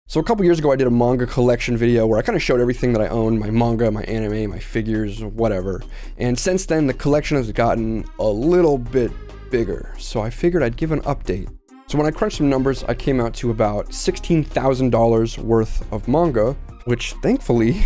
So a couple years ago, I did a manga collection video where I kind of showed everything that I own, my manga, my anime, my figures, whatever. And since then, the collection has gotten a little bit bigger. So I figured I'd give an update. So when I crunched some numbers, I came out to about $16,000 worth of manga, which thankfully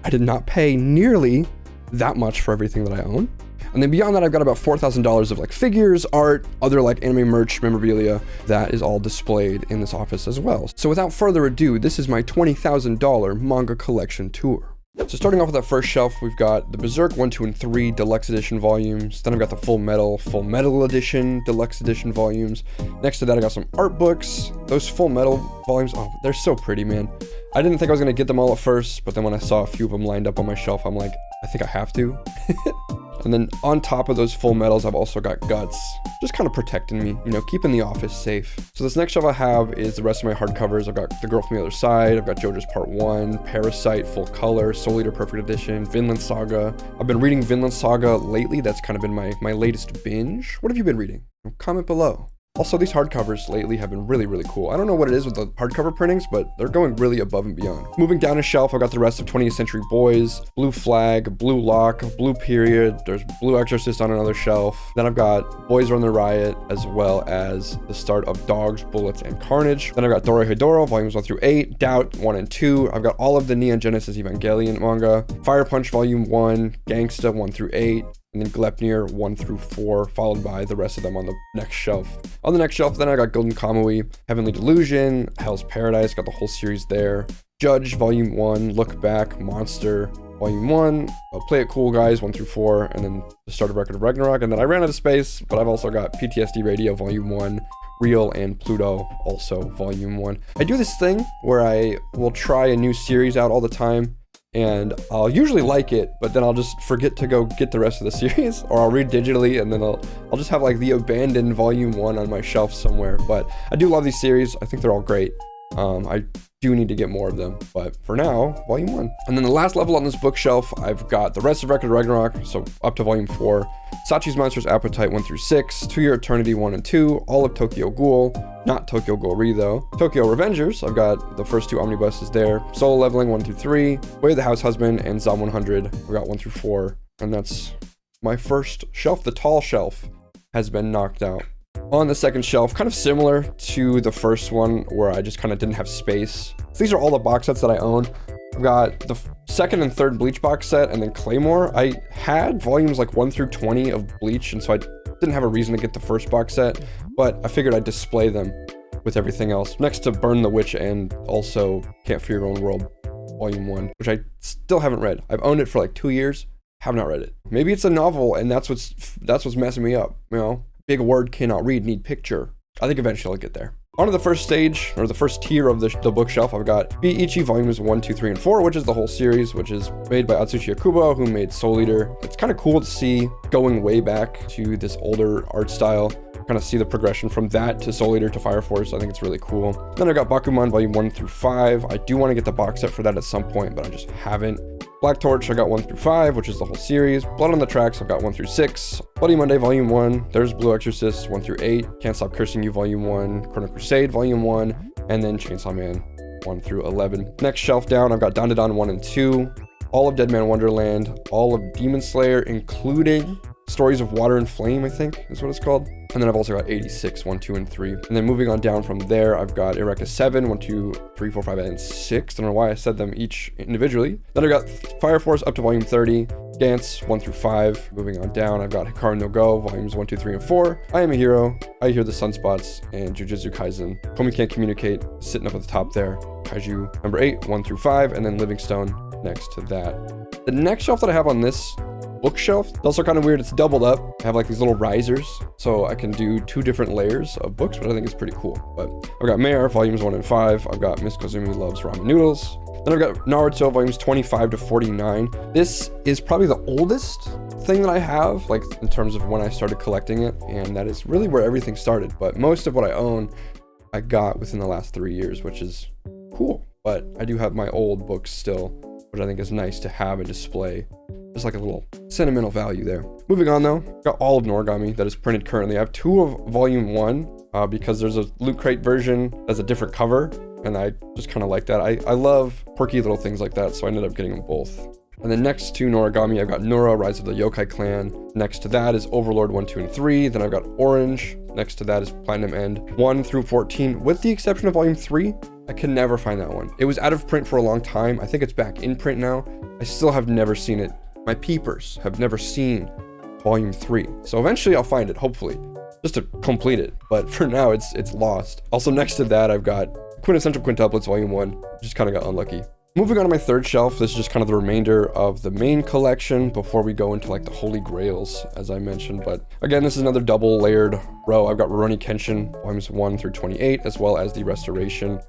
I did not pay nearly that much for everything that I own. And then beyond that, I've got about $4,000 of like figures, art, other like anime merch, memorabilia that is all displayed in this office as well. So without further ado, this is my $20,000 manga collection tour. So starting off with that first shelf, we've got the Berserk 1, 2, and 3 Deluxe Edition volumes. Then I've got the Full Metal Edition Deluxe Edition volumes. Next to that, I got some art books. Those Full Metal volumes, oh, they're so pretty, man. I didn't think I was gonna get them all at first, but then when I saw a few of them lined up on my shelf, I'm like, I think I have to. And then on top of those Full Metals, I've also got Guts, just kind of protecting me, you know, keeping the office safe. So this next shelf I have is the rest of my hardcovers. I've got The Girl from the Other Side, I've got JoJo's Part 1, Parasite Full Color, Soul Eater Perfect Edition, Vinland Saga. I've been reading Vinland Saga lately. That's kind of been my latest binge. What have you been reading? Comment below. Also, these hardcovers lately have been really, really cool. I don't know what it is with the hardcover printings, but they're going really above and beyond. Moving down a shelf, I've got the rest of 20th Century Boys, Blue Flag, Blue Lock, Blue Period. There's Blue Exorcist on another shelf. Then I've got Boys Run the Riot, as well as the start of Dogs, Bullets, and Carnage. Then I've got Dorohedoro, volumes 1 through 8, Doubt 1 and 2. I've got all of the Neon Genesis Evangelion manga, Fire Punch Volume 1, Gangsta 1 through 8, and then Glepnir 1 through 4, followed by the rest of them on the next shelf. On the next shelf, then I got Golden Kamui, Heavenly Delusion, Hell's Paradise, got the whole series there. Judge Volume 1, Look Back, Monster Volume 1, Play It Cool Guys 1 through 4, and then the start of Record of Ragnarok. And then I ran out of space, but I've also got PTSD Radio Volume 1, Real, and Pluto also Volume 1. I do this thing where I will try a new series out all the time, and I'll usually like it, but then I'll just forget to go get the rest of the series, or I'll read digitally, and then I'll just have like the abandoned Volume 1 on my shelf somewhere. But I do love these series. I think they're all great. I do need to get more of them, but for now, Volume 1. And then the last level on this bookshelf, I've got the rest of Record of Ragnarok, so up to Volume 4, Sachi's Monster's Appetite 1 through 6, To Your Eternity 1 and 2, all of Tokyo Ghoul, not Tokyo Ghoul Re though, Tokyo Revengers, I've got the first 2 omnibuses there, Solo Leveling 1 through 3, Way of the House Husband, and Zom 100, I've got 1 through 4, and that's my first shelf. The tall shelf has been knocked out. On the second shelf, kind of similar to the first one where I just kind of didn't have space. So these are all the box sets that I own. I've got the second and third Bleach box set, and then Claymore. I had volumes like 1 through 20 of Bleach, and so I didn't have a reason to get the first box set, but I figured I'd display them with everything else. Next to Burn the Witch and also Can't Fear Your Own World Volume 1, which I still haven't read. I've owned it for like 2 years, have not read it. Maybe it's a novel, and that's what's messing me up, you know? Big word, cannot read, need picture. I think eventually I'll get there. On to the first stage, or the first tier of the bookshelf, I've got Biichi Volumes 1, 2, 3, and 4, which is the whole series, which is made by Atsushi Yakubo, who made Soul Eater. It's kind of cool to see, going way back to this older art style, kind of see the progression from that to Soul Eater to Fire Force. I think it's really cool. Then I got Bakuman Volume 1 through 5. I do want to get the box set for that at some point, but I just haven't. Black Torch, I got 1 through 5, which is the whole series. Blood on the Tracks, I've got 1 through 6. Bloody Monday, Volume 1. There's Blue Exorcist, 1 through 8. Can't Stop Cursing You, Volume 1. Chrono Crusade, Volume 1. And then Chainsaw Man, 1 through 11. Next shelf down, I've got Dandadan 1 and 2. All of Dead Man Wonderland. All of Demon Slayer, including Stories of Water and Flame, I think is what it's called. And then I've also got 86, 1, 2, and 3. And then moving on down from there, I've got Eureka 7, 1, 2, 3, 4, 5, and 6. I don't know why I said them each individually. Then I've got Fire Force up to Volume 30, Dance 1 through 5. Moving on down, I've got Hikaru no Go, Volumes 1, 2, 3, and 4. I Am a Hero, I Hear the Sunspots, and Jujutsu Kaisen. Komi Can't Communicate, sitting up at the top there. Kaiju number 8, 1 through 5, and then Livingstone next to that. The next shelf that I have on this bookshelf, it's also kind of weird. It's doubled up. I have like these little risers, so I can do 2 different layers of books, which I think is pretty cool. But I've got Mare, Volumes 1 and 5. I've got Miss Kozumi Loves Ramen Noodles. Then I've got Naruto, Volumes 25 to 49. This is probably the oldest thing that I have, like in terms of when I started collecting it, and that is really where everything started. But most of what I own, I got within the last 3 years, which is cool. But I do have my old books still, which I think is nice to have and display. There's like a little sentimental value there. Moving on though, got all of Noragami that is printed currently. I have 2 of Volume 1 because there's a Loot Crate version that's a different cover, and I just kind of like that. I love quirky little things like that, so I ended up getting them both. And then next to Noragami, I've got Nora, Rise of the Yokai Clan. Next to that is Overlord 1, 2, and 3. Then I've got Orange. Next to that is Platinum End 1 through 14, with the exception of Volume 3. I can never find that one. It was out of print for a long time. I think it's back in print now. I still have never seen it. My peepers have never seen Volume 3. So eventually I'll find it, hopefully, just to complete it. But for now, it's lost. Also, next to that, I've got Quintessential Quintuplets Volume 1. Just kind of got unlucky. Moving on to my third shelf, this is just kind of the remainder of the main collection before we go into like the Holy Grails, as I mentioned. But again, this is another double layered row. I've got Rurouni Kenshin, volumes 1 through 28, as well as the Restoration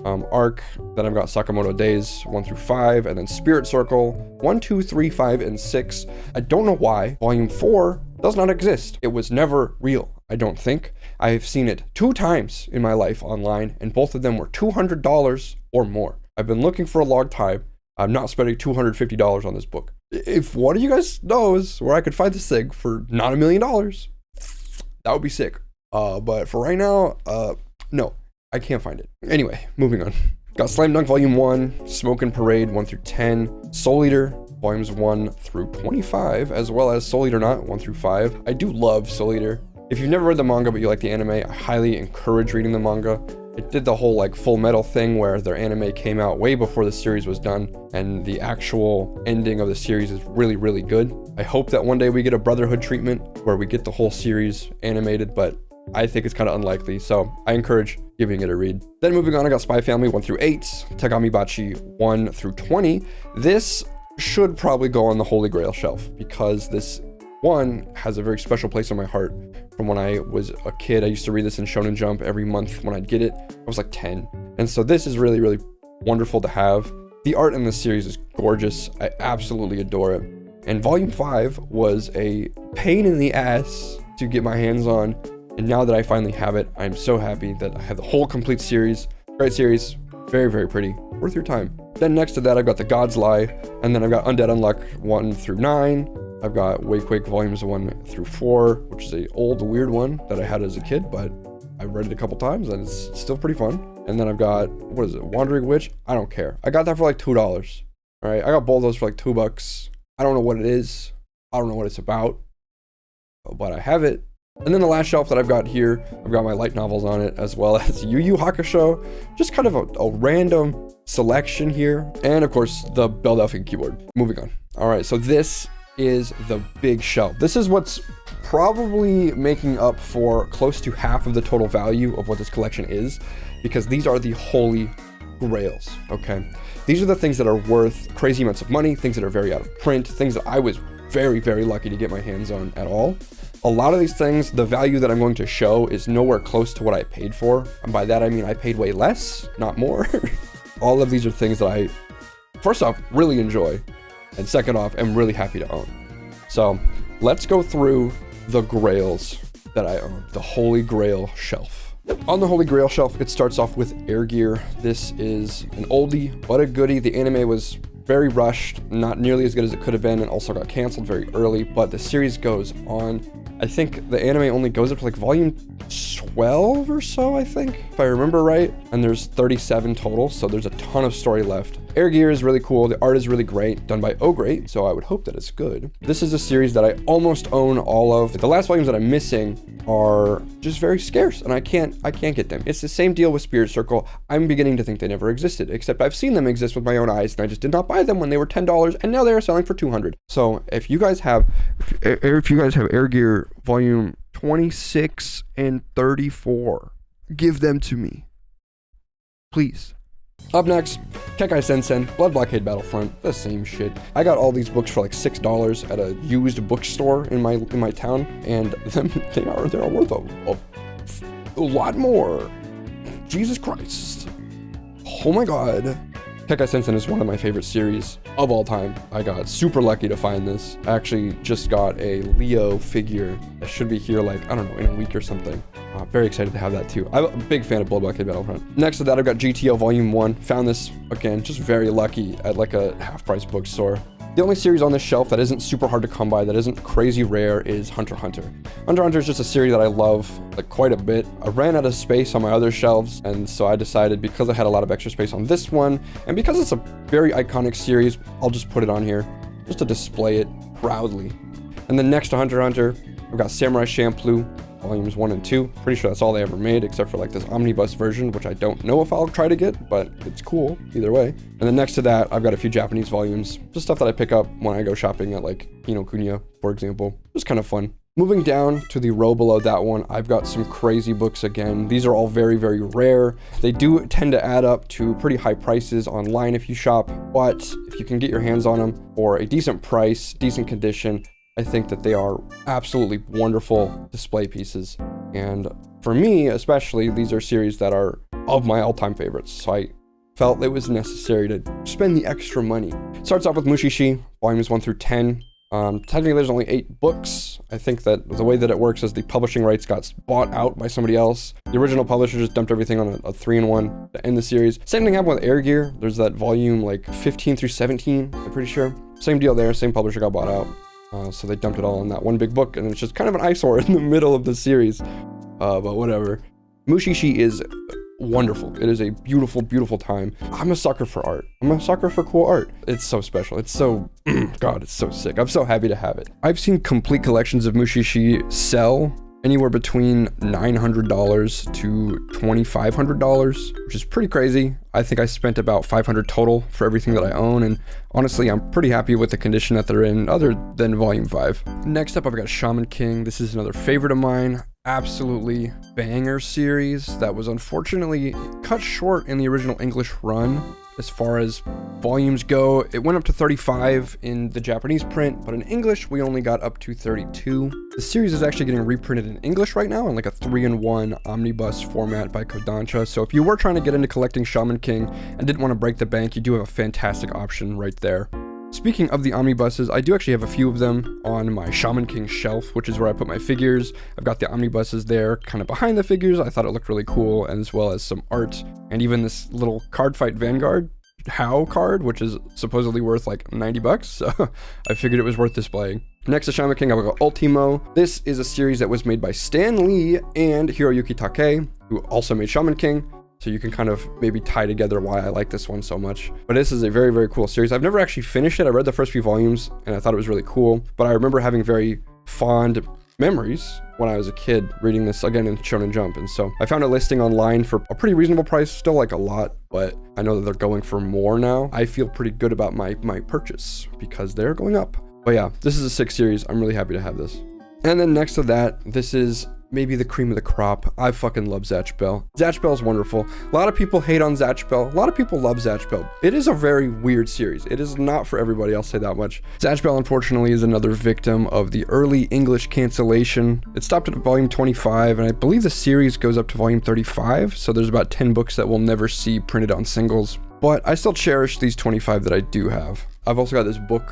arc. Then I've got Sakamoto Days 1 through 5, and then Spirit Circle 1, 2, 3, 5, and 6. I don't know why volume 4 does not exist. It was never real, I don't think. I've seen it 2 times in my life online, and both of them were $200 or more. I've been looking for a long time. I'm not spending $250 on this book. If one of you guys knows where I could find this thing for not $1 million, that would be sick. But for right now, no, I can't find it. Anyway, moving on. Got Slam Dunk Volume 1, Smokin' Parade 1 through 10, Soul Eater Volumes 1 through 25, as well as Soul Eater Not 1 through 5. I do love Soul Eater. If you've never read the manga but you like the anime, I highly encourage reading the manga. It did the whole like Full Metal thing where their anime came out way before the series was done, and the actual ending of the series is really, really good. I hope that one day we get a Brotherhood treatment where we get the whole series animated, but I think it's kind of unlikely, so I encourage giving it a read. Then moving on, I got Spy Family 1 through 8, Tagami Bachi 1 through 20. This should probably go on the Holy Grail shelf because this one has a very special place in my heart. From when I was a kid, I used to read this in Shonen Jump every month when I'd get it. I was like 10. And so this is really, really wonderful to have. The art in this series is gorgeous. I absolutely adore it. And volume 5 was a pain in the ass to get my hands on. And now that I finally have it, I'm so happy that I have the whole complete series. Great series. Very, very pretty. Worth your time. Then next to that, I've got The God's Lie. And then I've got Undead Unluck 1 through 9. I've got Wake Wake volumes 1 through 4, which is a old weird one that I had as a kid, but I read it a couple times and it's still pretty fun. And then I've got, what is it, Wandering Witch? I don't care. I got that for like $2. All right, I got both of those for like $2. I don't know what it is. I don't know what it's about, but I have it. And then the last shelf that I've got here, I've got my light novels on it, as well as Yu Yu Hakusho, just kind of a random selection here. And of course, the Belle Delphine keyboard. Moving on. All right, so this is the big shelf. This is what's probably making up for close to half of the total value of what this collection is, because these are the Holy Grails, okay? These are the things that are worth crazy amounts of money, things that are very out of print, things that I was very, very lucky to get my hands on at all. A lot of these things, the value that I'm going to show is nowhere close to what I paid for. And by that, I mean I paid way less, not more. All of these are things that I, first off, really enjoy. And second off, I'm really happy to own. So let's go through the Grails that I own, the Holy Grail shelf. On the Holy Grail shelf, it starts off with Air Gear. This is an oldie, but a goodie. The anime was very rushed, not nearly as good as it could have been, and also got canceled very early, but the series goes on. I think the anime only goes up to like volume 12 or so, I think, if I remember right. And there's 37 total, so there's a ton of story left. Air Gear is really cool. The art is really great, done by Oh Great, so I would hope that it's good. This is a series that I almost own all of. The last volumes that I'm missing are just very scarce, and I can't get them. It's the same deal with Spirit Circle. I'm beginning to think they never existed, except I've seen them exist with my own eyes, and I just did not buy them when they were $10, and now they are selling for $200. So if you guys have Air Gear volume 26 and 34, give them to me, please. Up next, Kekkai Sensen, Blood Blockade Battlefront, the same shit. I got all these books for like $6 at a used bookstore in my town, and they are worth a lot more. Jesus Christ. Oh my god. Kekkai Sensen is one of my favorite series of all time. I got super lucky to find this. I actually just got a Leo figure that should be here like, I don't know, in a week or something. Very excited to have that too. I'm a big fan of Blood Blockade Battlefront. Next to that, I've got GTO Volume 1. Found this, again, just very lucky at like a half-price bookstore. The only series on this shelf that isn't super hard to come by, that isn't crazy rare, is Hunter x Hunter. Hunter x Hunter is just a series that I love like quite a bit. I ran out of space on my other shelves, and so I decided, because I had a lot of extra space on this one, and because it's a very iconic series, I'll just put it on here just to display it proudly. And then next to Hunter x Hunter, I've got Samurai Champloo, volumes 1 and 2. Pretty sure that's all they ever made, except for like this omnibus version, which I don't know if I'll try to get, but it's cool either way. And then next to that, I've got a few Japanese volumes, just stuff that I pick up when I go shopping at like Kinokuniya, for example. Just kind of fun. Moving down to the row below that one, I've got some crazy books again. These are all very, very rare. They do tend to add up to pretty high prices online if you shop, but if you can get your hands on them for a decent price, decent condition, I think that they are absolutely wonderful display pieces. And for me, especially, these are series that are of my all-time favorites. So I felt it was necessary to spend the extra money. It starts off with Mushishi, volumes 1 through 10. Technically, there's only 8 books. I think that the way that it works is the publishing rights got bought out by somebody else. The original publisher just dumped everything on a 3-in-1 to end the series. Same thing happened with Air Gear. There's that volume like 15 through 17, I'm pretty sure. Same deal there, same publisher got bought out. So they dumped it all in that one big book, and it's just kind of an eyesore in the middle of the series. But whatever. Mushishi is wonderful. It is a beautiful, beautiful time. I'm a sucker for art. I'm a sucker for cool art. It's so special. It's so, God, it's so sick. I'm so happy to have it. I've seen complete collections of Mushishi sell anywhere between $900 to $2,500, which is pretty crazy. I think I spent about $500 total for everything that I own, and honestly, I'm pretty happy with the condition that they're in, other than volume 5. Next up, I've got Shaman King. This is another favorite of mine. Absolutely banger series that was unfortunately cut short in the original English run. As far as volumes go, it went up to 35 in the Japanese print, but in English, we only got up to 32. The series is actually getting reprinted in English right now in like a 3-in-1 omnibus format by Kodansha. So if you were trying to get into collecting Shaman King and didn't want to break the bank, you do have a fantastic option right there. Speaking of the omnibuses, I do actually have a few of them on my Shaman King shelf, which is where I put my figures. I've got the omnibuses there kind of behind the figures. I thought it looked really cool, and as well as some art, and even this little Card Fight Vanguard How card, which is supposedly worth like $90, so I figured it was worth displaying. Next to Shaman King, I've got Ultimo. This is a series that was made by Stan Lee and Hiroyuki Takei, who also made Shaman King. So you can kind of maybe tie together why I like this one so much. But this is a very, very cool series. I've never actually finished it. I read the first few volumes and I thought it was really cool. But I remember having very fond memories when I was a kid reading this again in Shonen Jump. And so I found a listing online for a pretty reasonable price, still like a lot, but I know that they're going for more now. I feel pretty good about my purchase because they're going up. But yeah, this is a 6 series. I'm really happy to have this. And then next to that, this is maybe the cream of the crop. I fucking love Zatch Bell. Zatch Bell's wonderful. A lot of people hate on Zatch Bell. A lot of people love Zatch Bell. It is a very weird series. It is not for everybody, I'll say that much. Zatch Bell, unfortunately, is another victim of the early English cancellation. It stopped at volume 25, and I believe the series goes up to volume 35, so there's about 10 books that we'll never see printed on singles. But I still cherish these 25 that I do have. I've also got this book.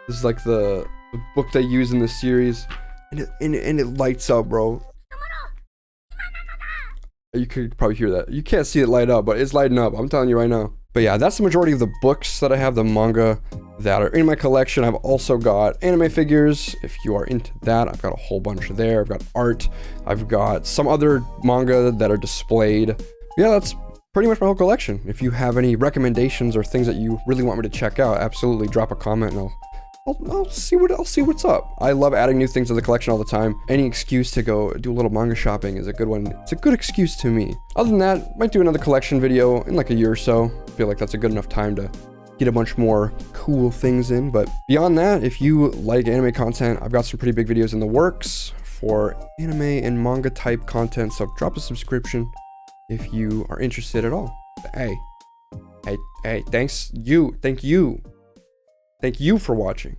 This is like the book they use in the series, and it lights up, bro. You could probably hear that. You can't see it light up, but it's lighting up. I'm telling you right now. But yeah, that's the majority of the books that I have, the manga that are in my collection. I've also got anime figures. If you are into that, I've got a whole bunch there. I've got art. I've got some other manga that are displayed. Yeah, that's pretty much my whole collection. If you have any recommendations or things that you really want me to check out, absolutely drop a comment and I'll see what's up. I love adding new things to the collection all the time. Any excuse to go do a little manga shopping is a good one. It's a good excuse to me. Other than that, might do another collection video in like a year or so. I feel like that's a good enough time to get a bunch more cool things in. But beyond that, if you like anime content, I've got some pretty big videos in the works for anime and manga type content. So drop a subscription if you are interested at all. Hey, thank you for watching.